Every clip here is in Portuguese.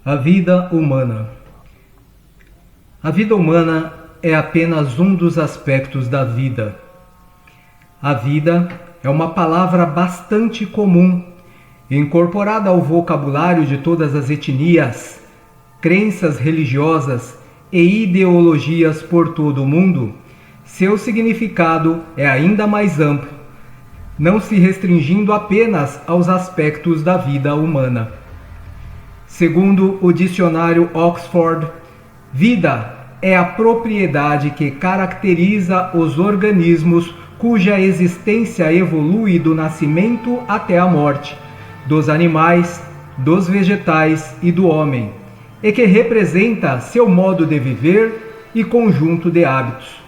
A vida humana. A vida humana é apenas um dos aspectos da vida. A vida é uma palavra bastante comum, incorporada ao vocabulário de todas as etnias, crenças religiosas e ideologias por todo o mundo. Seu significado é ainda mais amplo, não se restringindo apenas aos aspectos da vida humana. Segundo o dicionário Oxford, vida é a propriedade que caracteriza os organismos cuja existência evolui do nascimento até a morte, dos animais, dos vegetais e do homem, e que representa seu modo de viver e conjunto de hábitos.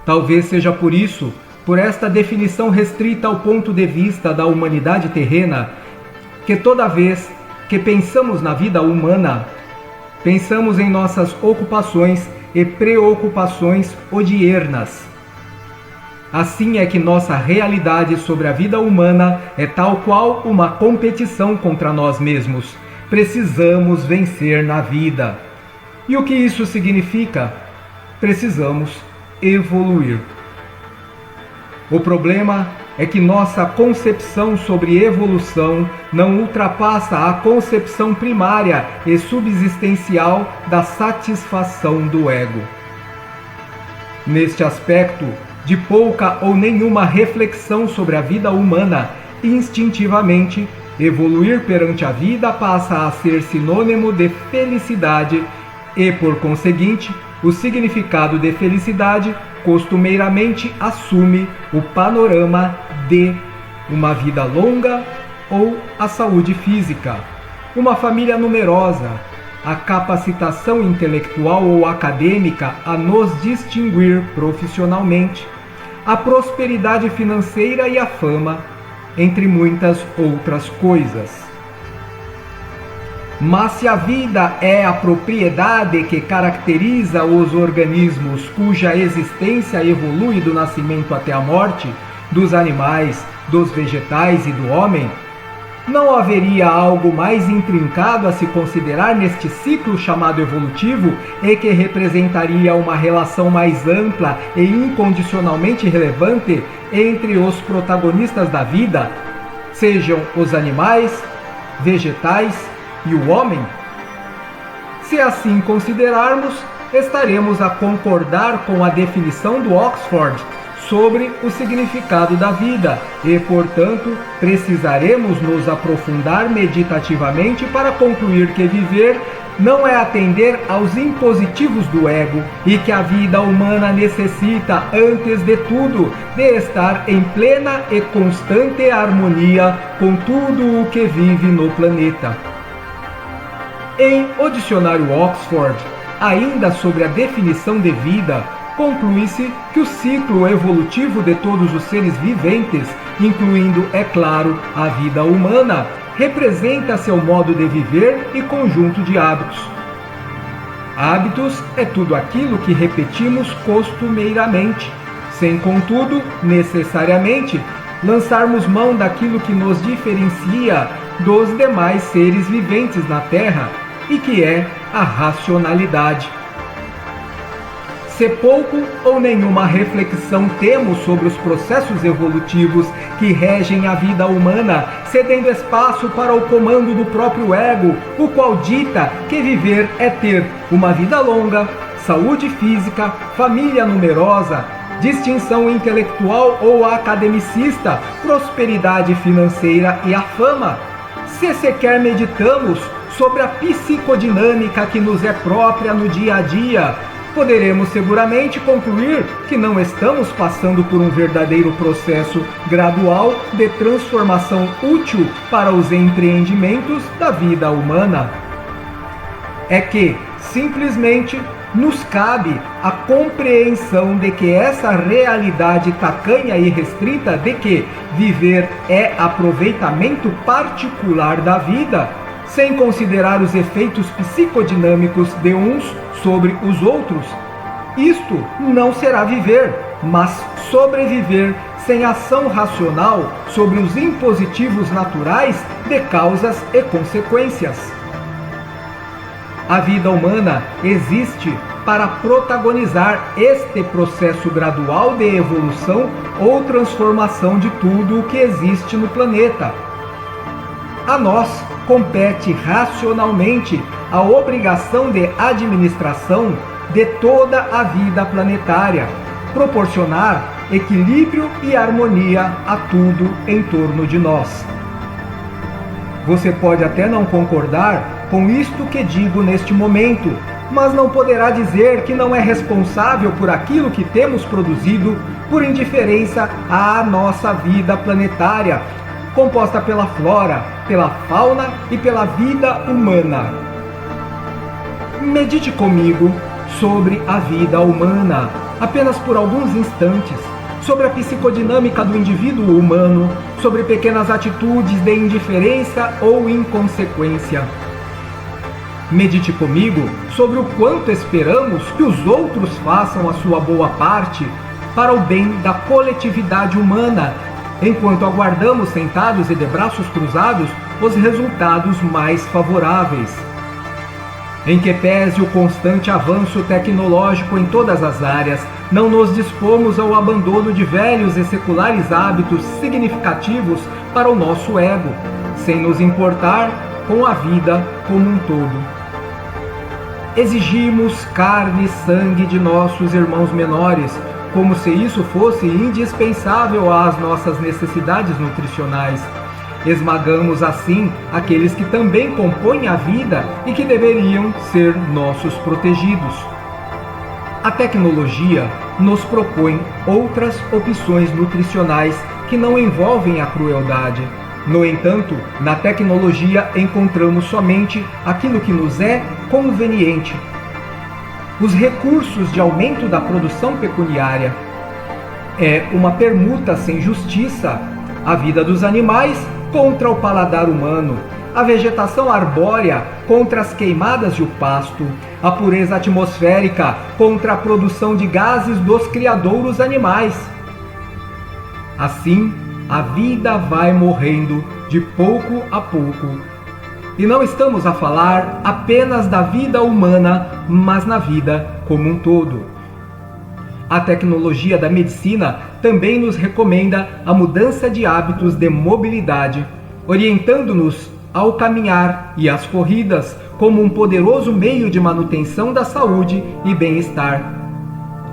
Talvez seja por isso, por esta definição restrita ao ponto de vista da humanidade terrena, que toda vez que pensamos na vida humana, pensamos em nossas ocupações e preocupações odiernas. Assim é que nossa realidade sobre a vida humana é tal qual uma competição contra nós mesmos. Precisamos vencer na vida. E o que isso significa? Precisamos evoluir. O problema é que nossa concepção sobre evolução não ultrapassa a concepção primária e subsistencial da satisfação do ego. Neste aspecto, de pouca ou nenhuma reflexão sobre a vida humana, instintivamente, evoluir perante a vida passa a ser sinônimo de felicidade e, por conseguinte, o significado de felicidade costumeiramente assume o panorama de uma vida longa ou a saúde física, uma família numerosa, a capacitação intelectual ou acadêmica a nos distinguir profissionalmente, a prosperidade financeira e a fama, entre muitas outras coisas. Mas se a vida é a propriedade que caracteriza os organismos cuja existência evolui do nascimento até a morte, dos animais, dos vegetais e do homem, não haveria algo mais intrincado a se considerar neste ciclo chamado evolutivo e que representaria uma relação mais ampla e incondicionalmente relevante entre os protagonistas da vida, sejam os animais, vegetais e o homem? Se assim considerarmos, estaremos a concordar com a definição do Oxford sobre o significado da vida e, portanto, precisaremos nos aprofundar meditativamente para concluir que viver não é atender aos impositivos do ego e que a vida humana necessita, antes de tudo, de estar em plena e constante harmonia com tudo o que vive no planeta. Em O Dicionário Oxford, ainda sobre a definição de vida, conclui-se que o ciclo evolutivo de todos os seres viventes, incluindo, é claro, a vida humana, representa seu modo de viver e conjunto de hábitos. Hábitos é tudo aquilo que repetimos costumeiramente, sem, contudo, necessariamente, lançarmos mão daquilo que nos diferencia dos demais seres viventes na Terra e que é a racionalidade. Se pouco ou nenhuma reflexão temos sobre os processos evolutivos que regem a vida humana, cedendo espaço para o comando do próprio ego, o qual dita que viver é ter uma vida longa, saúde física, família numerosa, distinção intelectual ou academicista, prosperidade financeira e a fama. Se sequer meditamos sobre a psicodinâmica que nos é própria no dia a dia, poderemos seguramente concluir que não estamos passando por um verdadeiro processo gradual de transformação útil para os empreendimentos da vida humana. É que, simplesmente, nos cabe a compreensão de que essa realidade tacanha e restrita de que viver é aproveitamento particular da vida, sem considerar os efeitos psicodinâmicos de uns sobre os outros, isto não será viver, mas sobreviver sem ação racional sobre os impositivos naturais de causas e consequências. A vida humana existe para protagonizar este processo gradual de evolução ou transformação de tudo o que existe no planeta. A nós compete racionalmente a obrigação de administração de toda a vida planetária, proporcionar equilíbrio e harmonia a tudo em torno de nós. Você pode até não concordar com isto que digo neste momento, mas não poderá dizer que não é responsável por aquilo que temos produzido por indiferença à nossa vida planetária, composta pela flora, pela fauna e pela vida humana. Medite comigo sobre a vida humana, apenas por alguns instantes, sobre a psicodinâmica do indivíduo humano, sobre pequenas atitudes de indiferença ou inconsequência. Medite comigo sobre o quanto esperamos que os outros façam a sua boa parte para o bem da coletividade humana, enquanto aguardamos sentados e de braços cruzados os resultados mais favoráveis. Em que pese o constante avanço tecnológico em todas as áreas, não nos dispomos ao abandono de velhos e seculares hábitos significativos para o nosso ego, sem nos importar com a vida como um todo. Exigimos carne e sangue de nossos irmãos menores, como se isso fosse indispensável às nossas necessidades nutricionais. Esmagamos assim aqueles que também compõem a vida e que deveriam ser nossos protegidos. A tecnologia nos propõe outras opções nutricionais que não envolvem a crueldade. No entanto, na tecnologia encontramos somente aquilo que nos é conveniente. Os recursos de aumento da produção pecuniária é uma permuta sem justiça. A vida dos animais contra o paladar humano, a vegetação arbórea contra as queimadas e o pasto, a pureza atmosférica contra a produção de gases dos criadouros animais. Assim, a vida vai morrendo de pouco a pouco. E não estamos a falar apenas da vida humana, mas na vida como um todo. A tecnologia da medicina também nos recomenda a mudança de hábitos de mobilidade, orientando-nos ao caminhar e às corridas como um poderoso meio de manutenção da saúde e bem-estar.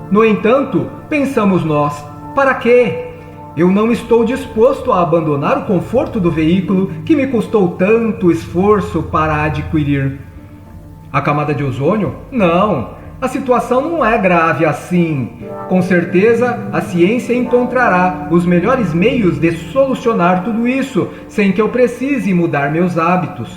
No entanto, pensamos nós, para quê? Eu não estou disposto a abandonar o conforto do veículo que me custou tanto esforço para adquirir. A camada de ozônio? Não. A situação não é grave assim. Com certeza, a ciência encontrará os melhores meios de solucionar tudo isso, sem que eu precise mudar meus hábitos.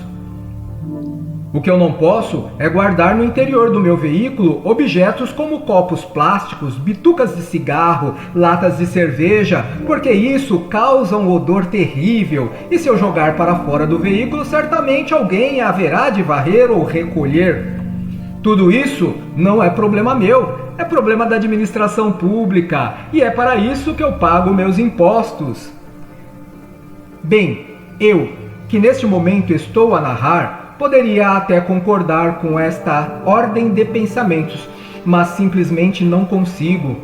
O que eu não posso é guardar no interior do meu veículo objetos como copos plásticos, bitucas de cigarro, latas de cerveja, porque isso causa um odor terrível, e se eu jogar para fora do veículo, certamente alguém haverá de varrer ou recolher. Tudo isso não é problema meu, é problema da administração pública, e é para isso que eu pago meus impostos. Bem, eu, que neste momento estou a narrar, poderia até concordar com esta ordem de pensamentos, mas simplesmente não consigo.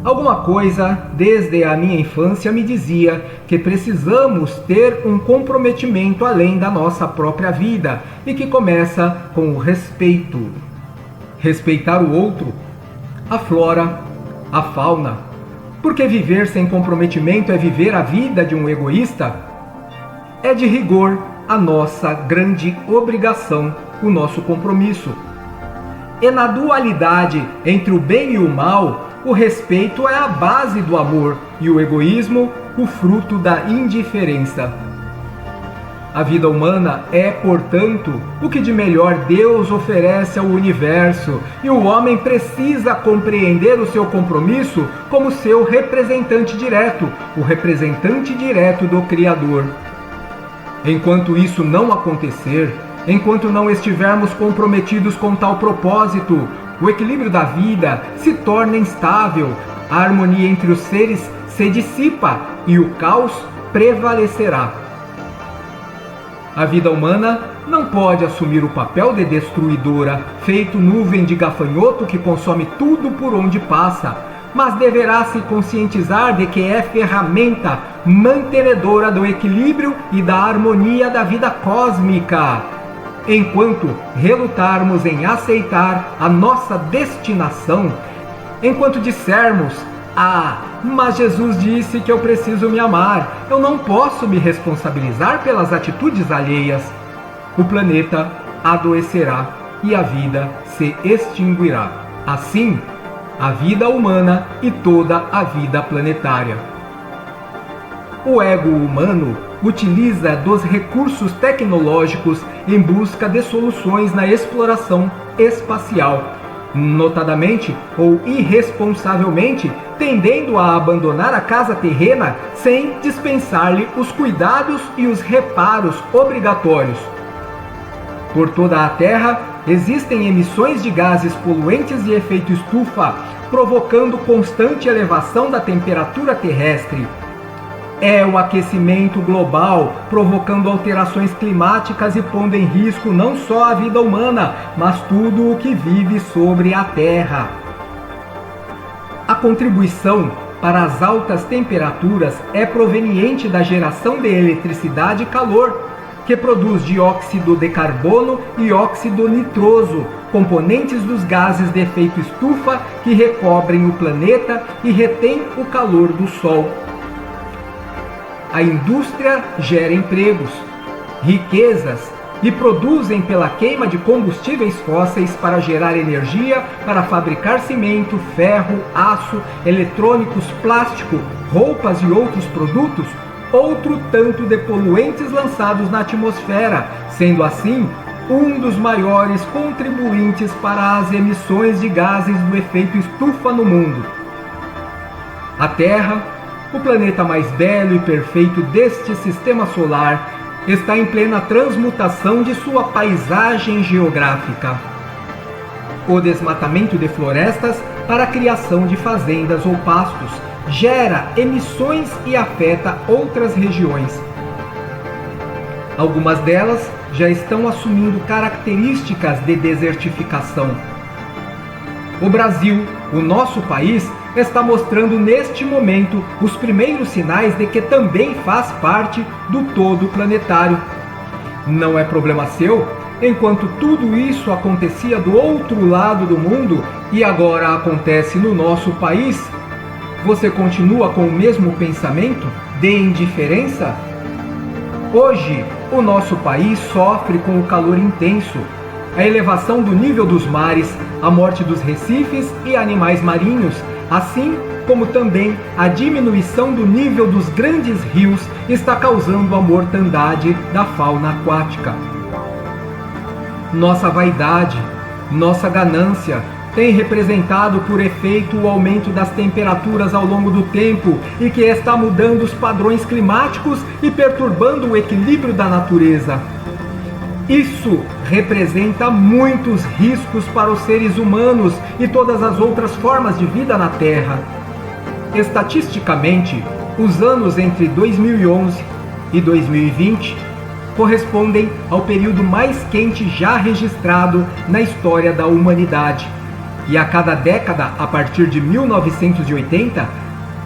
Alguma coisa, desde a minha infância, me dizia que precisamos ter um comprometimento além da nossa própria vida e que começa com o respeito. Respeitar o outro, a flora, a fauna. Porque viver sem comprometimento é viver a vida de um egoísta? É de rigor a nossa grande obrigação, o nosso compromisso. E na dualidade entre o bem e o mal, o respeito é a base do amor e o egoísmo, o fruto da indiferença. A vida humana é, portanto, o que de melhor Deus oferece ao universo, e o homem precisa compreender o seu compromisso como seu representante direto, o representante direto do Criador. Enquanto isso não acontecer, enquanto não estivermos comprometidos com tal propósito, o equilíbrio da vida se torna instável, a harmonia entre os seres se dissipa e o caos prevalecerá. A vida humana não pode assumir o papel de destruidora, feito nuvem de gafanhoto que consome tudo por onde passa, mas deverá se conscientizar de que é ferramenta mantenedora do equilíbrio e da harmonia da vida cósmica. Enquanto relutarmos em aceitar a nossa destinação, enquanto dissermos: mas Jesus disse que eu preciso me amar, eu não posso me responsabilizar pelas atitudes alheias, o planeta adoecerá e a vida se extinguirá. Assim, a vida humana e toda a vida planetária. O ego humano utiliza dos recursos tecnológicos em busca de soluções na exploração espacial, notadamente ou irresponsavelmente, tendendo a abandonar a casa terrena sem dispensar-lhe os cuidados e os reparos obrigatórios. Por toda a Terra existem emissões de gases poluentes de efeito estufa, provocando constante elevação da temperatura terrestre. É o aquecimento global, provocando alterações climáticas e pondo em risco não só a vida humana, mas tudo o que vive sobre a Terra. A contribuição para as altas temperaturas é proveniente da geração de eletricidade e calor, que produz dióxido de carbono e óxido nitroso, componentes dos gases de efeito estufa que recobrem o planeta e retêm o calor do Sol. A indústria gera empregos, riquezas e produzem pela queima de combustíveis fósseis para gerar energia para fabricar cimento, ferro, aço, eletrônicos, plástico, roupas e outros produtos, outro tanto de poluentes lançados na atmosfera, sendo assim um dos maiores contribuintes para as emissões de gases do efeito estufa no mundo. A Terra, o planeta mais belo e perfeito deste sistema solar, está em plena transmutação de sua paisagem geográfica. O desmatamento de florestas para a criação de fazendas ou pastos gera emissões e afeta outras regiões. Algumas delas já estão assumindo características de desertificação. O Brasil, o nosso país, está mostrando neste momento os primeiros sinais de que também faz parte do todo planetário. Não é problema seu, enquanto tudo isso acontecia do outro lado do mundo e agora acontece no nosso país, você continua com o mesmo pensamento de indiferença? Hoje, o nosso país sofre com o calor intenso, a elevação do nível dos mares, a morte dos recifes e animais marinhos, assim como também a diminuição do nível dos grandes rios está causando a mortandade da fauna aquática. Nossa vaidade, nossa ganância, tem representado por efeito o aumento das temperaturas ao longo do tempo e que está mudando os padrões climáticos e perturbando o equilíbrio da natureza. Isso representa muitos riscos para os seres humanos e todas as outras formas de vida na Terra. Estatisticamente, os anos entre 2011 e 2020 correspondem ao período mais quente já registrado na história da humanidade. E a cada década, a partir de 1980,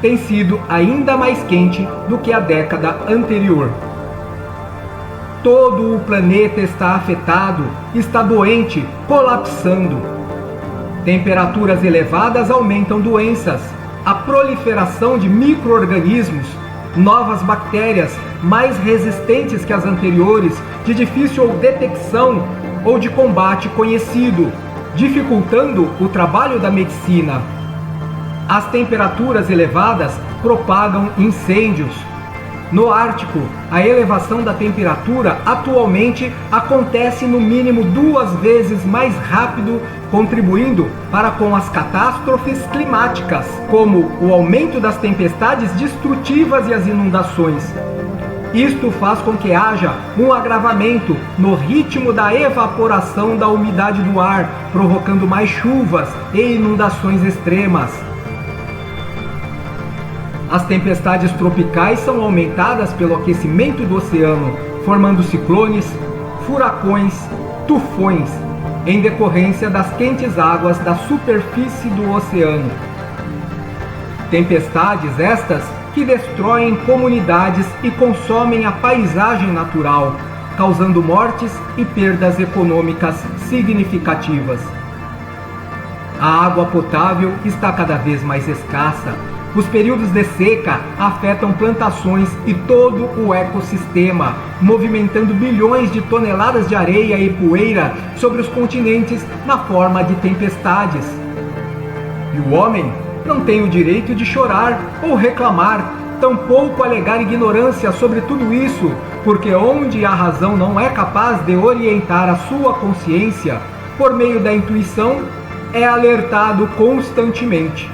tem sido ainda mais quente do que a década anterior. Todo o planeta está afetado, está doente, colapsando. Temperaturas elevadas aumentam doenças, a proliferação de micro-organismos, novas bactérias mais resistentes que as anteriores, de difícil detecção ou de combate conhecido, dificultando o trabalho da medicina. As temperaturas elevadas propagam incêndios. No Ártico, a elevação da temperatura atualmente acontece no mínimo 2 vezes mais rápido, contribuindo para com as catástrofes climáticas, como o aumento das tempestades destrutivas e as inundações. Isto faz com que haja um agravamento no ritmo da evaporação da umidade do ar, provocando mais chuvas e inundações extremas. As tempestades tropicais são aumentadas pelo aquecimento do oceano, formando ciclones, furacões, tufões, em decorrência das quentes águas da superfície do oceano. Tempestades estas que destroem comunidades e consomem a paisagem natural, causando mortes e perdas econômicas significativas. A água potável está cada vez mais escassa. Os períodos de seca afetam plantações e todo o ecossistema, movimentando bilhões de toneladas de areia e poeira sobre os continentes na forma de tempestades. E o homem não tem o direito de chorar ou reclamar, tampouco alegar ignorância sobre tudo isso, porque onde a razão não é capaz de orientar a sua consciência, por meio da intuição, é alertado constantemente.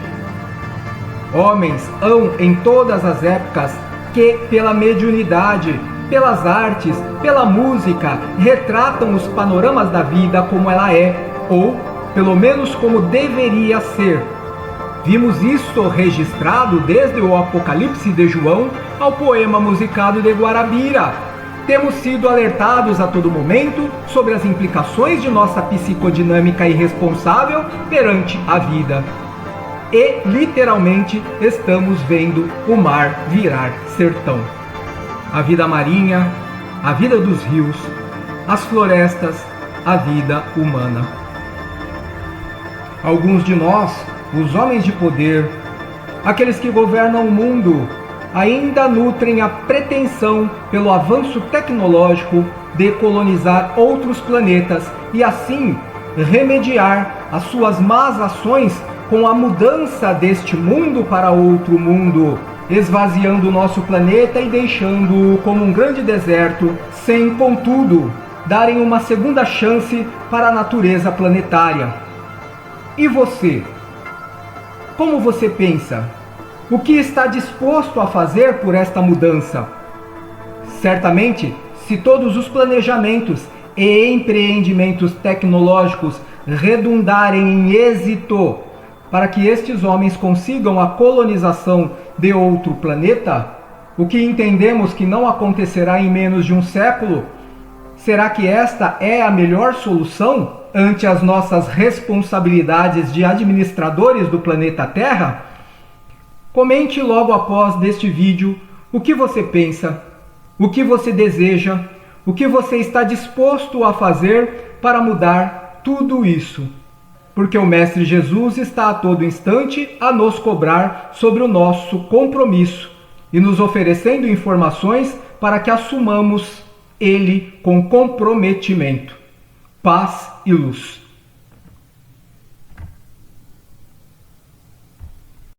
Homens hão em todas as épocas que, pela mediunidade, pelas artes, pela música, retratam os panoramas da vida como ela é, ou, pelo menos, como deveria ser. Vimos isto registrado desde o Apocalipse de João ao poema musicado de Guarabira. Temos sido alertados a todo momento sobre as implicações de nossa psicodinâmica irresponsável perante a vida. E, literalmente, estamos vendo o mar virar sertão. A vida marinha, a vida dos rios, as florestas, a vida humana. Alguns de nós, os homens de poder, aqueles que governam o mundo, ainda nutrem a pretensão pelo avanço tecnológico de colonizar outros planetas e assim remediar as suas más ações com a mudança deste mundo para outro mundo, esvaziando o nosso planeta e deixando-o como um grande deserto, sem, contudo, darem uma segunda chance para a natureza planetária. E você? Como você pensa? O que está disposto a fazer por esta mudança? Certamente, se todos os planejamentos e empreendimentos tecnológicos redundarem em êxito para que estes homens consigam a colonização de outro planeta, o que entendemos que não acontecerá em menos de um século, será que esta é a melhor solução ante as nossas responsabilidades de administradores do planeta Terra? Comente logo após deste vídeo o que você pensa, o que você deseja, o que você está disposto a fazer para mudar tudo isso. Porque o Mestre Jesus está a todo instante a nos cobrar sobre o nosso compromisso e nos oferecendo informações para que assumamos ele com comprometimento. Paz e luz.